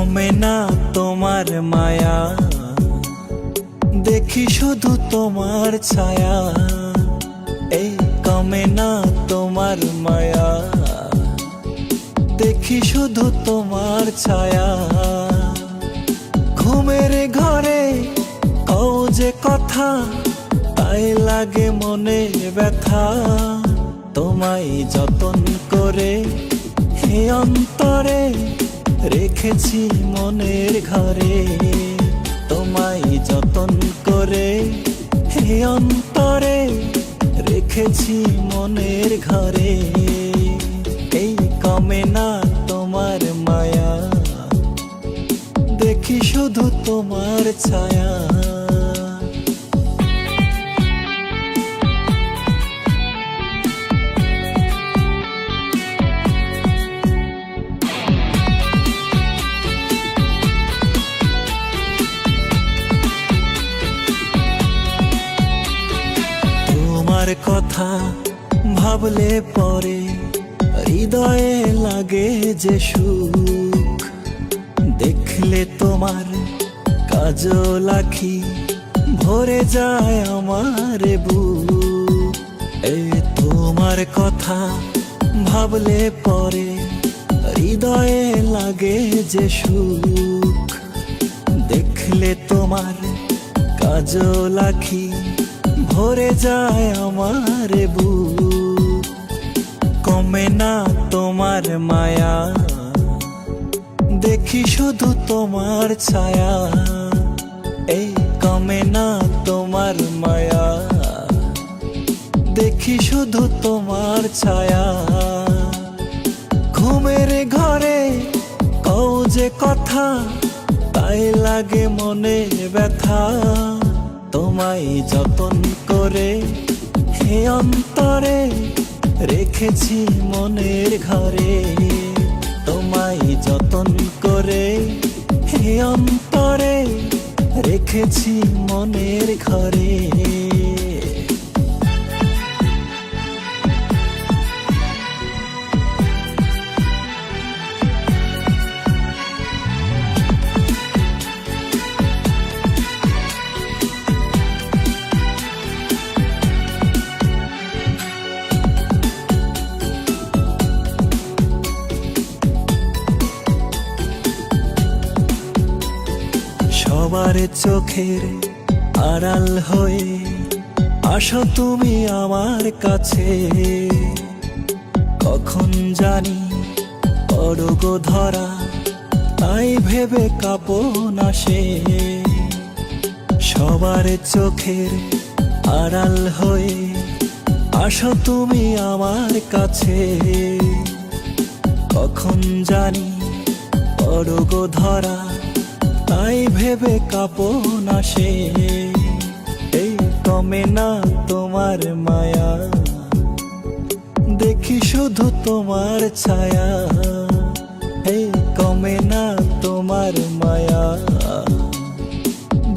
কমে না তোমার মায়া, দেখি শুধু তোমার ছায়া। এই কমে না তোমার মায়া, দেখি শুধু তোমার ছায়া। ঘুমের ঘরে কও যে কথা, তাই লাগে মনে ব্যথা। তোমায় যতন করে হে অন্তরে রেখেছি মনের ঘরে। তোমায় যতন করে হে অন্তরে রেখেছি মনের ঘরে। এই কমে না তোমার মায়া, দেখি শুধু তোমার ছায়া। তোমার কথা ভাবলে পরে হৃদয়ে লাগে যে সুখ। দেখলে তোমার কাজল আঁখি ভরে যায় আমার বুক। এই তোমার কথা ভাবলে পরে হৃদয়ে লাগে যে সুখ। দেখলে তোমার কাজল আঁখি ভরে যায় আমার বুক। কমে না তোমার মায়া, দেখি শুধু তোমার ছায়া। এই কমে না তোমার মায়া, দেখি শুধু তোমার ছায়া। ঘুমের ঘরে কও যে কথা, তাই লাগে মনে ব্যথা। তোমায় যতন করে হে অন্তরে রেখেছি মনের ঘরে। তোমায় যতন করে হে অন্তরে রেখেছি মনের ঘরে। সবার চোখের আড়াল হয়ে আসো তুমি আমার কাছে। কখন জানি পড়ো গো ধরা, তাই ভেবে কাঁপন আসে। সবার চোখের আড়াল হয়ে আসো তুমি আমার কাছে। কখন জানি পড়ো গো ধরা, তাই ভেবে কাঁপন আসে। এই কমে না তোমার মায়া, দেখি শুধু তোমার ছায়া। এই কমে না তোমার মায়া,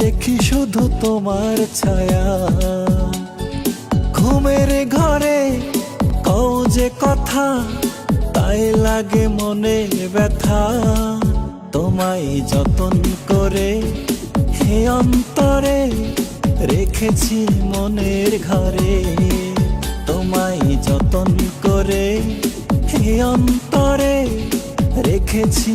দেখি শুধু তোমার ছায়া। ঘুমের ঘরে কও যে কথা, তাই লাগে মনে ব্যথা। তোমায় যতন করে হে অন্তরে রেখেছি মনের ঘরে। তোমায় যতন করে হে অন্তরে রেখেছি।